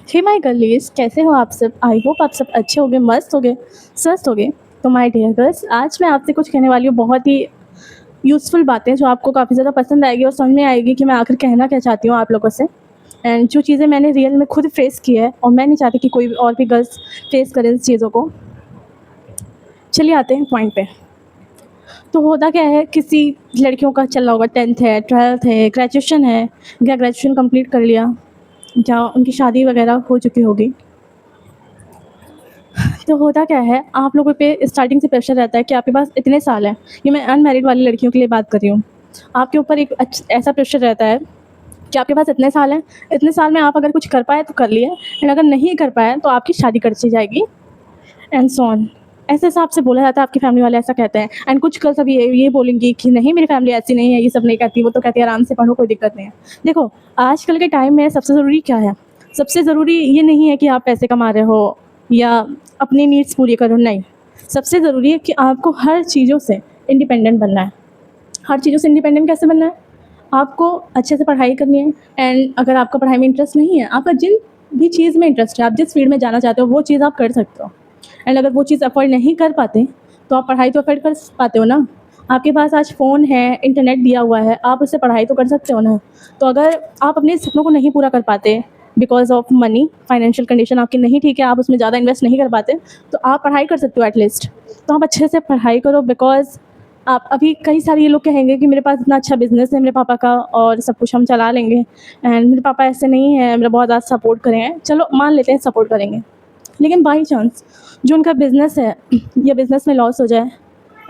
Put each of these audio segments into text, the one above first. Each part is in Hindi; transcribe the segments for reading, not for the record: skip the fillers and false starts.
हे माय गर्लीज, कैसे हो आप सब? आई होप आप सब अच्छे होंगे, मस्त होंगे, स्वस्थ होंगे। तो माय डियर गर्ल्स, आज मैं आपसे कुछ कहने वाली हूँ, बहुत ही यूज़फुल बातें जो आपको काफ़ी ज़्यादा पसंद आएगी और समझ में आएगी कि मैं आखिर कहना क्या चाहती हूँ आप लोगों से। एंड जो चीज़ें मैंने रियल में खुद फेस की है और मैं नहीं चाहती कि कोई और भी गर्ल्स फेस करें इस चीज़ों को। चलिए आते हैं पॉइंट पे। तो होता क्या है, किसी लड़कियों का चल रहा होगा, 10th है, 12th है, ग्रेजुएशन है, या ग्रेजुएशन कंप्लीट कर लिया, या उनकी शादी वगैरह हो चुकी होगी। तो होता क्या है, आप लोगों पे स्टार्टिंग से प्रेशर रहता है कि आपके पास इतने साल हैं। ये मैं अनमैरिड वाली लड़कियों के लिए बात कर रही हूँ। आपके ऊपर एक ऐसा प्रेशर रहता है कि आपके पास इतने साल हैं, इतने साल में आप अगर कुछ कर पाए तो कर लिए, एंड अगर नहीं कर पाए तो आपकी शादी कर दी जाएगी, एंड सो ऑन। ऐसे हिसाब से बोला जाता है, आपकी फैमिली वाले ऐसा कहते हैं। एंड कुछ गर्ल्स अभी ये बोलेंगी कि नहीं, मेरी फैमिली ऐसी नहीं है, ये सब नहीं कहती, वो तो कहती है आराम से पढ़ो, कोई दिक्कत नहीं है। देखो, आजकल के टाइम में सबसे ज़रूरी क्या है? सबसे ज़रूरी ये नहीं है कि आप पैसे कमा रहे हो या अपनी नीड्स पूरी करो, नहीं। सबसे ज़रूरी है कि आपको हर चीज़ों से इंडिपेंडेंट बनना है। हर चीज़ों से इंडिपेंडेंट कैसे बनना है? आपको अच्छे से पढ़ाई करनी है, एंड अगर आपका पढ़ाई में इंटरेस्ट नहीं है, आपका जिन भी चीज़ में इंटरेस्ट है, आप जिस फील्ड में जाना चाहते हो वो चीज़ आप कर सकते हो। एंड अगर वो चीज़ अफोर्ड नहीं कर पाते तो आप पढ़ाई तो अफोर्ड कर पाते हो ना। आपके पास आज फ़ोन है, इंटरनेट दिया हुआ है, आप उससे पढ़ाई तो कर सकते हो ना। तो अगर आप अपने सपनों को नहीं पूरा कर पाते because of money, financial condition आपकी नहीं ठीक है, आप उसमें ज़्यादा इन्वेस्ट नहीं कर पाते, तो आप पढ़ाई कर सकते हो एटलीस्ट। तो आप अच्छे से पढ़ाई करो, बिकॉज आप अभी कई सारे ये लोग कहेंगे कि मेरे पास इतना अच्छा बिज़नेस है मेरे पापा का और सब कुछ हम चला लेंगे, एंड मेरे पापा ऐसे नहीं हैं, मेरा बहुत ज़्यादा सपोर्ट करेंगे। चलो मान लेते हैं सपोर्ट करेंगे, लेकिन बाई चांस जो उनका बिज़नेस है या बिज़नेस में लॉस हो जाए,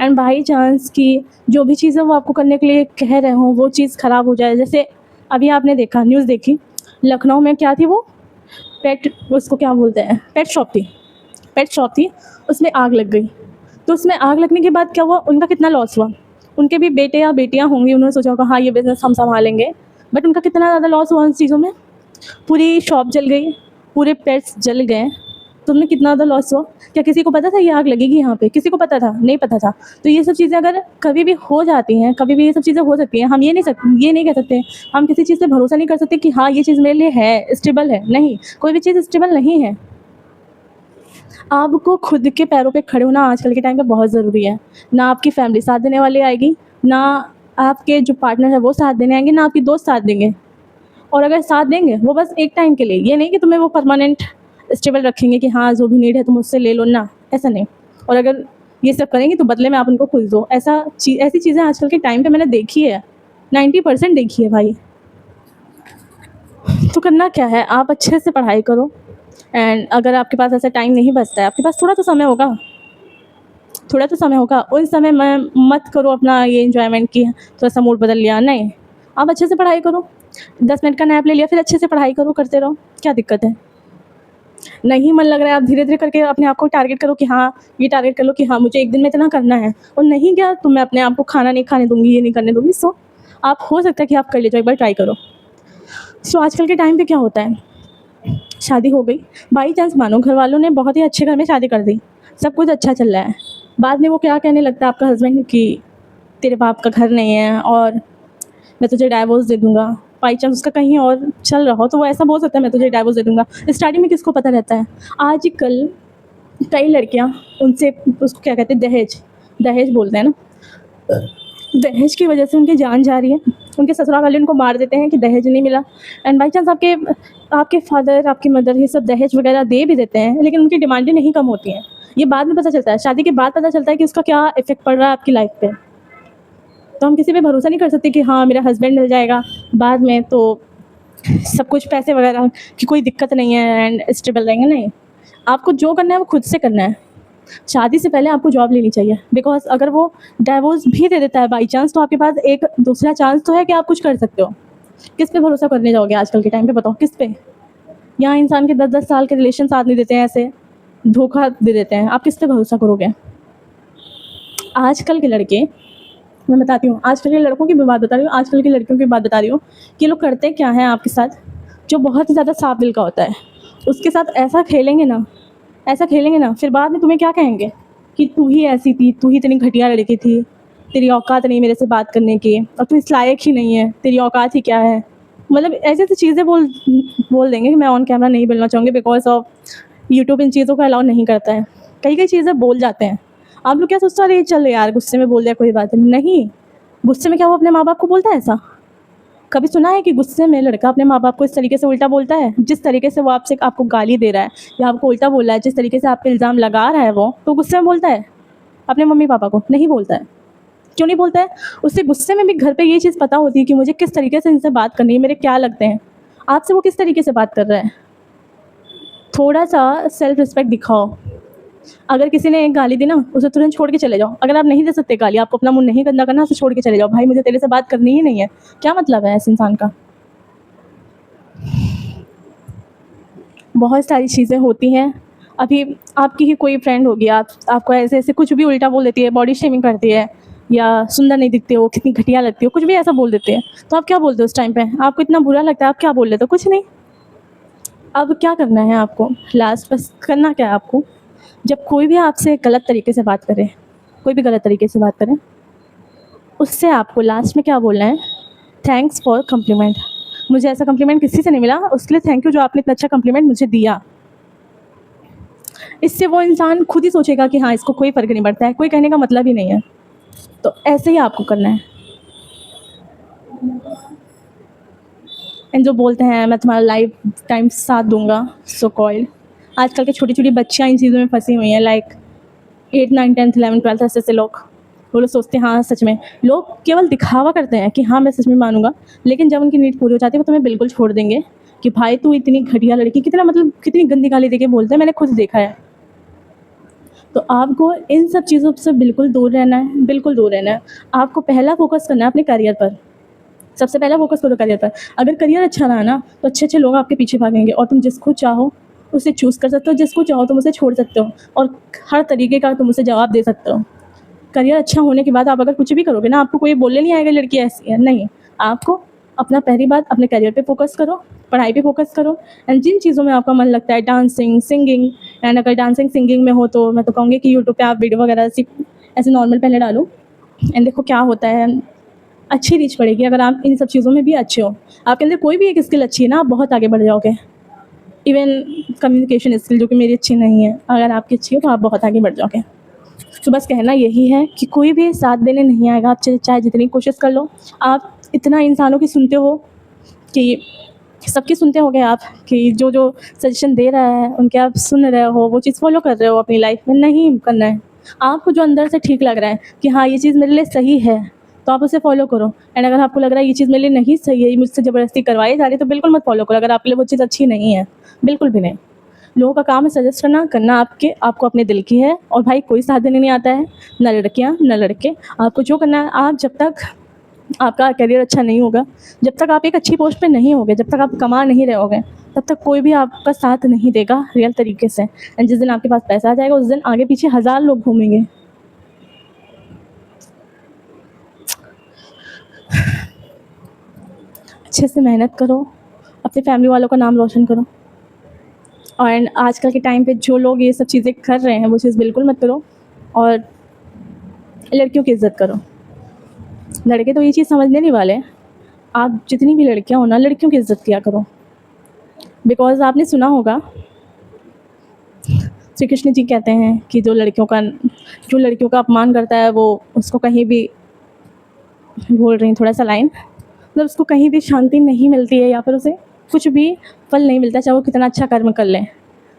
एंड बाई चांस कि जो भी चीज़ें वो आपको करने के लिए कह रहे हों वो चीज़ ख़राब हो जाए। जैसे अभी आपने देखा, न्यूज़ देखी, लखनऊ में क्या थी वो, पेट, उसको क्या बोलते हैं, पेट शॉप थी, पेट शॉप थी, उसमें आग लग गई। तो उसमें आग लगने के बाद क्या हुआ, उनका कितना लॉस हुआ। उनके भी बेटे या बेटियाँ होंगी, उन्होंने सोचा होगा हाँ ये बिज़नेस हम सँभालेंगे, बट उनका कितना ज़्यादा लॉस हुआ उन चीज़ों में। पूरी शॉप जल गई, पूरे पेट्स जल गए, तो उनमें कितना ज़्यादा लॉस हुआ। क्या किसी को पता था ये आग लगेगी यहाँ पे? किसी को पता था? नहीं पता था। तो ये सब चीज़ें अगर कभी भी हो जाती हैं, कभी भी ये सब चीज़ें हो सकती हैं, हम ये नहीं कह सकते, हम किसी चीज़ पे भरोसा नहीं कर सकते कि हाँ ये चीज़ मेरे लिए है, स्टेबल है। नहीं, कोई भी चीज़ स्टेबल नहीं है। आपको खुद के पैरों पे खड़े होना आजकल के टाइम पे बहुत ज़रूरी है। ना आपकी फैमिली साथ देने वाली आएगी, ना आपके जो पार्टनर है वो साथ देने आएँगे, ना आपके दोस्त साथ देंगे। और अगर साथ देंगे वो बस एक टाइम के लिए, ये नहीं कि तुम्हें वो परमानेंट स्टेबल रखेंगे कि हाँ जो भी नीड है तुम मुझसे ले लो, ना, ऐसा नहीं। और अगर ये सब करेंगे तो बदले में आप उनको खुश दो। ऐसी चीज़ें आजकल के टाइम पे मैंने देखी है, 90% देखी है भाई। तो करना क्या है, आप अच्छे से पढ़ाई करो, एंड अगर आपके पास ऐसा टाइम नहीं बचता है, आपके पास थोड़ा तो समय होगा, थोड़ा तो समय होगा, उस समय में मत करो अपना ये एन्जॉयमेंट कि थोड़ा-सा मूड बदल लिया, नहीं। आप अच्छे से पढ़ाई करो, 10 मिनट का नैप ले लिया, फिर अच्छे से पढ़ाई करो, करते रहो, क्या दिक्कत है? नहीं मन लग रहा है, आप धीरे-धीरे करके अपने आप को टारगेट करो कि हाँ, ये टारगेट कर लो कि हाँ, मुझे 1 दिन में इतना करना है, और नहीं गया तो मैं अपने आप को खाना नहीं खाने दूँगी, ये नहीं करने दूँगी। सो आप, हो सकता है कि आप कर ले जाओ, एक बार ट्राई करो। सो आजकल के टाइम पे क्या होता है, शादी हो गई, बाई चांस मानो घरवालों ने बहुत ही अच्छे घर में शादी कर दी, सब कुछ अच्छा चल रहा है। बाद में वो क्या कहने लगता है आपका हस्बैंड कि तेरे बाप का घर नहीं है और मैं तुझे डाइवोर्स दे दूँगा। बाई चांस उसका कहीं और चल रहा हो तो वो ऐसा बोल सकता है मैं तुझे डाइवोर्स दे दूँगा। स्टार्टिंग में किसको पता रहता है? आजकल कई लड़कियाँ उनसे, उसको क्या कहते हैं, दहेज, दहेज बोलते हैं ना, दहेज की वजह से उनकी जान जा रही है। उनके ससुराल वाले उनको मार देते हैं कि दहेज नहीं मिला, एंड बाई चांस आपके आपके फादर, आपकी मदर ये सब दहेज वगैरह दे भी देते हैं, लेकिन उनकी डिमांडें नहीं कम होती हैं। ये बाद में पता चलता है, शादी के बाद पता चलता है कि उसका क्या इफ़ेक्ट पड़ रहा है आपकी लाइफ़ पे। तो हम किसी पे भरोसा नहीं कर सकते कि हाँ, मेरा हस्बैंड मिल जाएगा बाद में तो सब कुछ पैसे वगैरह की कोई दिक्कत नहीं है एंड स्टेबल रहेंगे, नहीं। आपको जो करना है वो खुद से करना है। शादी से पहले आपको जॉब लेनी चाहिए, बिकॉज़ अगर वो डाइवोर्स भी दे देता है बाई चांस, तो आपके पास एक दूसरा चांस तो है कि आप कुछ कर सकते हो। किस पे भरोसा करने जाओगे आजकल के टाइम पे, बताओ किस पे? यहाँ इंसान के 10-10 साल के रिलेशन साथ नहीं देते हैं, ऐसे धोखा दे देते हैं, आप किस पे भरोसा करोगे? आजकल के लड़के, मैं बताती हूँ, आजकल के लड़कों की मैं बात बता रही हूँ, आजकल की लड़कियों की बात बता रही हूँ कि ये लोग करते क्या हैं आपके साथ, जो बहुत ही ज़्यादा साफ दिल का होता है, उसके साथ ऐसा खेलेंगे ना, फिर बाद में तुम्हें क्या कहेंगे कि तू ही ऐसी थी, तू ही इतनी घटिया लड़की थी, तेरी औकात नहीं मेरे से बात करने की, और तू इस लायक ही नहीं है, तेरी औकात ही क्या है। मतलब ऐसी-ऐसी चीज़ें बोल देंगे कि मैं ऑन कैमरा नहीं बोलना चाहूँगी बिकॉज़ ऑफ यूट्यूब इन चीज़ों को अलाउ नहीं करता है। कई-कई चीज़ें बोल जाते हैं। आप लोग क्या सोचते हो अरे चल यार गुस्से में बोल दिया कोई बात नहीं। नहीं, गुस्से में क्या वो अपने माँ-बाप को बोलता है ऐसा? कभी सुना है कि गुस्से में लड़का अपने माँ-बाप को इस तरीके से उल्टा बोलता है? जिस तरीके से वो आपको गाली दे रहा है या आपको उल्टा बोल रहा है, जिस तरीके से आप पे इल्ज़ाम लगा रहा है वो, तो गुस्से में बोलता है? अपने मम्मी-पापा को? नहीं बोलता है। क्यों नहीं बोलता है? उसे गुस्से में भी घर पे ये चीज़ पता होती है कि मुझे किस तरीके से इनसे बात करनी है, मेरे क्या लगते हैं। आपसे वो किस तरीके से बात कर रहा है? थोड़ा-सा सेल्फ रिस्पेक्ट दिखाओ। अगर किसी ने एक गाली दी ना, उसे तुरंत छोड़ के चले जाओ। अगर आप नहीं दे सकते गाली, आपको अपना मुँह नहीं गंदा करना, उसे छोड़ के चले जाओ। भाई मुझे तेरे से बात करनी ही नहीं है। क्या मतलब है ऐसे इंसान का? बहुत सारी चीज़ें होती हैं। अभी आपकी ही कोई फ्रेंड होगी, आपको ऐसे-ऐसे कुछ भी उल्टा बोल देती है, बॉडी शेमिंग करती है या सुंदर नहीं दिखते हो, कितनी घटिया लगती हो, कुछ भी ऐसा बोल देते हैं। तो आप क्या बोलते हो उस टाइम पे? आपको इतना बुरा लगता है, आप क्या बोल देते हो? कुछ नहीं। अब क्या करना है आपको? लास्ट बस करना क्या है आपको? जब कोई भी आपसे गलत तरीके से बात करे, कोई भी गलत तरीके से बात करे, उससे आपको लास्ट में क्या बोलना है? Thanks for compliment. मुझे ऐसा कॉम्प्लीमेंट किसी से नहीं मिला, उसके लिए थैंक यू जो आपने इतना अच्छा कॉम्प्लीमेंट मुझे दिया। इससे वो इंसान खुद ही सोचेगा कि हाँ, इसको कोई फ़र्क नहीं पड़ता है, कोई कहने का मतलब ही नहीं है। तो ऐसे ही आपको करना है। एंड जो बोलते हैं मैं तुम्हारा लाइफ टाइम साथ दूँगा, सो कॉल्ड, आजकल की छोटी-छोटी बच्चियाँ इन चीज़ों में फँसी हुई हैं लाइक 8, 9, 10th, 11th, 12th ऐसे-ऐसे लोग। वो लोग सोचते हैं हाँ, सच में। लोग केवल दिखावा करते हैं कि हाँ, मैं सच में मानूँगा, लेकिन जब उनकी नीड पूरी हो जाती है, वो तुम्हें बिल्कुल छोड़ देंगे कि भाई तू इतनी घटिया लड़की, कितना मतलब कितनी गंदी गाली देके बोलते हैं, मैंने खुद देखा है। तो आपको इन सब चीज़ों से बिल्कुल दूर रहना है, बिल्कुल दूर रहना है। आपको पहला फ़ोकस करना है अपने करियर पर। सबसे पहला फ़ोकस करो करियर पर। अगर करियर अच्छा रहा ना, तो अच्छे-अच्छे लोग आपके पीछे भागेंगे और तुम जिसको चाहो उसे चूज़ कर सकते हो, जिसको चाहो तुम उसे छोड़ सकते हो और हर तरीके का तुम उसे जवाब दे सकते हो। करियर अच्छा होने के बाद आप अगर कुछ भी करोगे ना, आपको कोई बोलने नहीं आएगा लड़की ऐसी है, नहीं। आपको अपना पहली बात अपने करियर पे फ़ोकस करो, पढ़ाई पे फ़ोकस करो एंड जिन चीज़ों में आपका मन लगता है डांसिंग, सिंगिंग एंड अगर डांसिंग, सिंगिंग में हो तो मैं तो कहूँगी कि यूट्यूब पे आप वीडियो वगैरह ऐसे नॉर्मल पहले डालो एंड देखो क्या होता है। अच्छी रीच पड़ेगी अगर आप इन सब चीज़ों में भी अच्छे हो। आपके अंदर कोई भी एक स्किल अच्छी है ना, आप बहुत आगे बढ़ जाओगे। इवन कम्युनिकेशन स्किल जो कि मेरी अच्छी नहीं है, अगर आपकी अच्छी हो तो आप बहुत आगे बढ़ जाओगे। तो बस कहना यही है कि कोई भी साथ देने नहीं आएगा, आप चाहे जितनी कोशिश कर लो। आप इतना इंसानों की सुनते हो कि सबकी सुनते होगे आप कि जो सजेशन दे रहा है, उनके आप सुन रहे हो, वो चीज़ फ़ॉलो कर रहे हो अपनी लाइफ़ में, नहीं करना है। आपको जो अंदर से ठीक लग रहा है कि हाँ, ये चीज़ मेरे लिए सही है, तो आप उसे फ़ॉलो करो एंड अगर आपको लग रहा है ये चीज़ मेरे लिए नहीं सही है, ये मुझसे ज़बरदस्ती करवाई जा रही है, तो बिल्कुल मत फ़ॉलो करो अगर आपके लिए वो चीज़ अच्छी नहीं है, बिल्कुल भी नहीं। लोगों का काम है सजेस्ट करना आपको अपने दिल की है और भाई कोई साथ देने नहीं आता है, ना लड़कियाँ, ना लड़के। आपको जो करना है आप जब तक आपका करियर अच्छा नहीं होगा, जब तक आप एक अच्छी पोस्ट पे नहीं होगे, जब तक आप कमा नहीं रहे होगे, तब तक कोई भी आपका साथ नहीं देगा रियल तरीके से एंड जिस दिन आपके पास पैसा आ जाएगा, उस दिन आगे पीछे हज़ार लोग घूमेंगे। अच्छे से मेहनत करो, अपनी फैमिली वालों का नाम रोशन करो एंड आजकल के टाइम पे जो लोग ये सब चीज़ें कर रहे हैं, वो चीज़ बिल्कुल मत करो और लड़कियों की इज़्ज़त करो। लड़के तो ये चीज़ समझने नहीं वाले। आप जितनी भी लड़कियाँ हो ना, लड़कियों की इज़्ज़त किया करो। बिकॉज़ आपने सुना होगा श्री कृष्ण जी कहते हैं कि जो लड़कियों का अपमान करता है, वो उसको कहीं भी भूल रही हूँ थोड़ा-सा लाइन, मतलब उसको कहीं भी शांति नहीं मिलती है या फिर उसे कुछ भी फल नहीं मिलता, चाहे वो कितना अच्छा कर्म कर ले।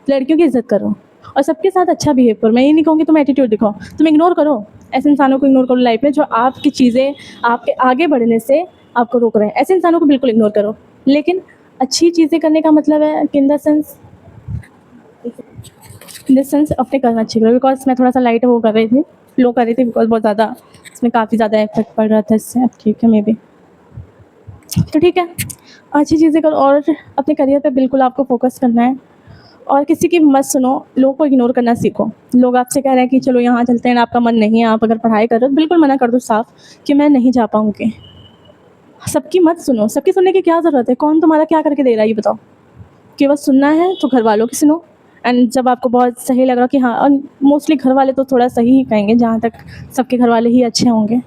लड़कियों की इज़्ज़त करो और सबके साथ अच्छा बिहेव करो। मैं ये नहीं कहूँगी तुम एटीट्यूड दिखाओ, तुम इग्नोर करो। ऐसे इंसानों को इग्नोर करो लाइफ़ में जो आपकी चीज़ें आपके आगे बढ़ने से आपको रोक रहे हैं। ऐसे इंसानों को बिल्कुल इग्नोर करो। लेकिन अच्छी चीज़ें करने का मतलब है कि इन द सेंस अपने करना चाहिए बिकॉज़ मैं थोड़ा-सा लाइट वो कर रही थी, लो कर रही थी बिकॉज़ बहुत ज़्यादा इसमें काफ़ी ज़्यादा इफ़ेक्ट पड़ रहा था इससे। अब ठीक है मे बी। तो ठीक है, अच्छी चीज़ें करो और अपने करियर पे बिल्कुल आपको फ़ोकस करना है और किसी की मत सुनो, लोगों को इग्नोर करना सीखो। लोग आपसे कह रहे हैं कि चलो यहाँ चलते हैं, आपका मन नहीं है, आप अगर पढ़ाई कर रहे हो तो बिल्कुल मना कर दो साफ कि मैं नहीं जा पाऊँगी। सबकी मत सुनो, सबकी सुनने की क्या ज़रूरत है? कौन तुम्हारा क्या करके दे रहा है ये बताओ? केवल सुनना है तो घरवालों की सुनो एंड जब आपको बहुत सही लग रहा कि हाँ और मोस्टली घरवाले तो थोड़ा सही ही कहेंगे, जहाँ तक सबके घरवाले ही अच्छे होंगे।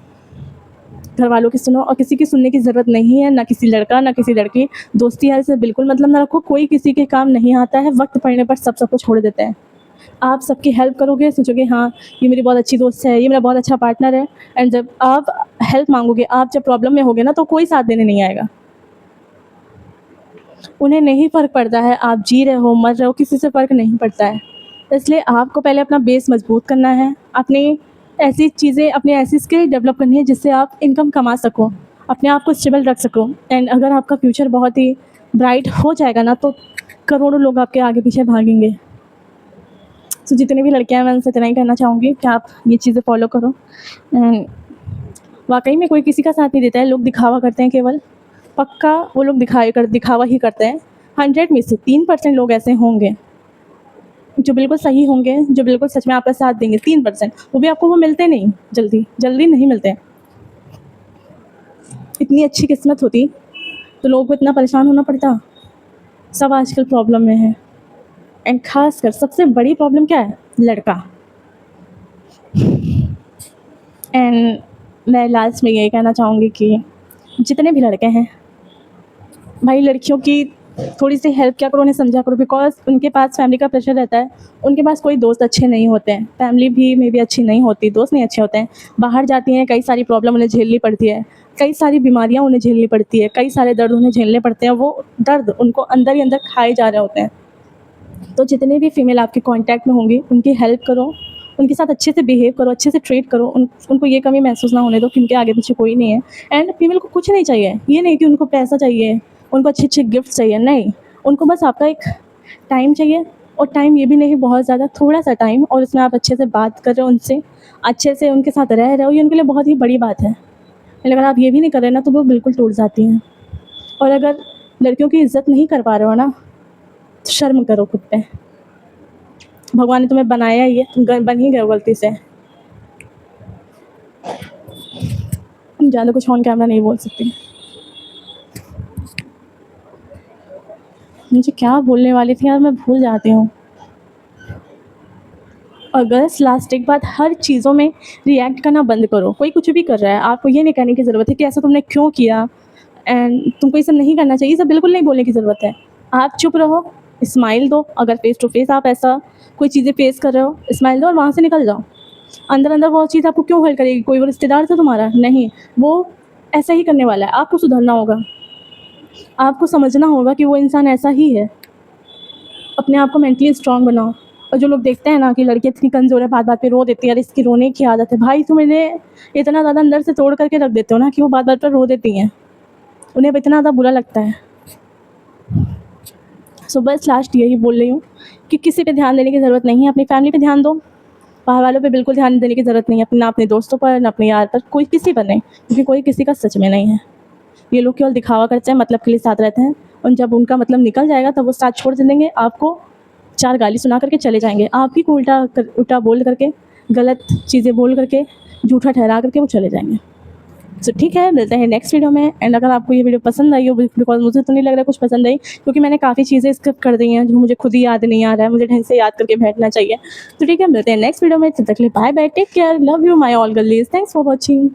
घर वालों की सुनो और किसी की सुनने की ज़रूरत नहीं है, ना किसी लड़का ना किसी लड़की। दोस्ती यार से बिल्कुल मतलब ना रखो, कोई किसी के काम नहीं आता है, वक्त पड़ने पर सबको छोड़ देते हैं। आप सबकी हेल्प करोगे, सोचोगे हाँ ये मेरी बहुत अच्छी दोस्त है, ये मेरा बहुत अच्छा पार्टनर है, एंड जब आप हेल्प मांगोगे, आप जब प्रॉब्लम में होगे ना, तो कोई साथ देने नहीं आएगा। उन्हें नहीं फ़र्क पड़ता है आप जी रहे हो मर रहे हो, किसी से फ़र्क नहीं पड़ता है। इसलिए आपको पहले अपना बेस मजबूत करना है, अपनी ऐसी चीज़ें, अपनी ऐसी स्किल डेवलप करनी है जिससे आप इनकम कमा सको, अपने आप को स्टेबल रख सको। एंड अगर आपका फ्यूचर बहुत ही ब्राइट हो जाएगा ना, तो करोड़ों लोग आपके आगे पीछे भागेंगे। सो जितनी भी लड़कियां हैं, मैं उनसे इतना ही कहना चाहूँगी कि आप ये चीज़ें फॉलो करो। एंड वाकई में कोई किसी का साथ नहीं देता है, लोग दिखावा करते हैं केवल। पक्का वो लोग दिखावा ही करते हैं। 100 में से 3% लोग ऐसे होंगे जो बिल्कुल सही होंगे, जो बिल्कुल सच में आपका साथ देंगे। 3%, वो भी आपको वो मिलते नहीं, जल्दी नहीं मिलते। इतनी अच्छी किस्मत होती तो लोगों को इतना परेशान होना पड़ता। सब आजकल प्रॉब्लम में है, एंड खासकर सबसे बड़ी प्रॉब्लम क्या है? लड़का। एंड मैं लास्ट में यही कहना चाहूँगी कि जितने भी लड़के हैं भाई, लड़कियों की थोड़ी सी हेल्प क्या करो, उन्हें समझा करो, बिकॉज उनके पास फैमिली का प्रेशर रहता है। उनके पास कोई दोस्त अच्छे नहीं होते हैं, फैमिली भी मे भी अच्छी नहीं होती, दोस्त नहीं अच्छे होते हैं। बाहर जाती हैं, कई सारी प्रॉब्लम उन्हें झेलनी पड़ती है, कई सारी बीमारियाँ उन्हें झेलनी पड़ती है, कई सारे दर्द उन्हें झेलने पड़ते हैं। वो दर्द उनको अंदर ही अंदर खाए जा रहे होते हैं। तो जितने भी फीमेल आपके कांटेक्ट में होंगी, उनकी हेल्प करो, उनके साथ अच्छे से बिहेव करो, अच्छे से ट्रीट करो। उनको ये कमी महसूस ना होने दो कि उनके आगे पीछे कोई नहीं है। एंड फीमेल को कुछ नहीं चाहिए, ये नहीं कि उनको पैसा चाहिए, उनको अच्छे अच्छे गिफ्ट चाहिए, नहीं। उनको बस आपका एक टाइम चाहिए, और टाइम ये भी नहीं बहुत ज़्यादा, थोड़ा सा टाइम, और उसमें आप अच्छे से बात कर रहे हो उनसे, अच्छे से उनके साथ रह रहे हो, ये उनके लिए बहुत ही बड़ी बात है। लेकिन अगर आप ये भी नहीं कर रहे ना, तो वो बिल्कुल टूट जाती हैं। और अगर लड़कियों की इज़्ज़त नहीं कर पा रहे हो ना, तो शर्म करो खुद पे। भगवान ने तुम्हें बनाया ही है, तुम बन ही गए हो गलती से। ज़्यादा कुछ ऑन कैमरा नहीं बोल सकती। मुझे क्या बोलने वाली थी यार, मैं भूल जाती हूँ। और बस लास्ट एक बात, हर चीज़ों में रिएक्ट करना बंद करो। कोई कुछ भी कर रहा है, आपको ये नहीं कहने की ज़रूरत है कि ऐसा तुमने क्यों किया, एंड तुमको ये सब नहीं करना चाहिए, ये सब बिल्कुल नहीं बोलने की ज़रूरत है। आप चुप रहो, स्माइल दो। अगर फेस टू फेस आप ऐसा कोई चीज़ें फेस कर रहे हो, स्माइल दो और वहाँ से निकल जाओ। अंदर अंदर वो चीज़ आपको क्यों हर्ट करेगी? कोई वो रिश्तेदार था तुम्हारा? नहीं, वो ऐसा ही करने वाला है। आपको सुधरना होगा, आपको समझना होगा कि वो इंसान ऐसा ही है। अपने आप को मेंटली स्ट्रांग बनाओ। और जो लोग देखते हैं ना कि लड़की इतनी कमज़ोर है, बात बात पे रो देती है, अरे इसकी रोने की आदत है, भाई तुम इन्हें इतना ज़्यादा अंदर से तोड़ करके रख देते हो ना कि वो बात बात पर रो देती हैं, उन्हें इतना ज़्यादा बुरा लगता है। सो बस लास्ट यही बोल रही हूँ कि किसी पे ध्यान देने की ज़रूरत नहीं है, अपनी फैमिली पे ध्यान दो। बाहर वालों पे बिल्कुल ध्यान देने की ज़रूरत नहीं है, ना अपने दोस्तों पर, ना अपने यार पर, कोई किसी पर नहीं, क्योंकि कोई किसी का सच में नहीं है। ये लोग केवल दिखावा करते हैं, मतलब के लिए साथ रहते हैं, और जब उनका मतलब निकल जाएगा तब वो साथ छोड़ देंगे, आपको 4 गाली सुना करके चले जाएंगे, आप ही को उल्टा बोल करके, गलत चीज़ें बोल करके, झूठा ठहरा करके वो चले जाएंगे। सो ठीक है, मिलते हैं नेक्स्ट वीडियो में। एंड अगर आपको ये वीडियो पसंद आई हो, बिकॉज मुझे तो नहीं लग रहा कुछ पसंद आई, क्योंकि मैंने काफ़ी चीज़ें स्किप कर दी हैं जो मुझे खुद ही याद नहीं आ रहा है, मुझे ढंग से याद करके बैठना चाहिए। तो ठीक है, मिलते हैं नेक्स्ट वीडियो में। तब तक के लिए bye bye, take care, love you my all girlies, thanks for watching.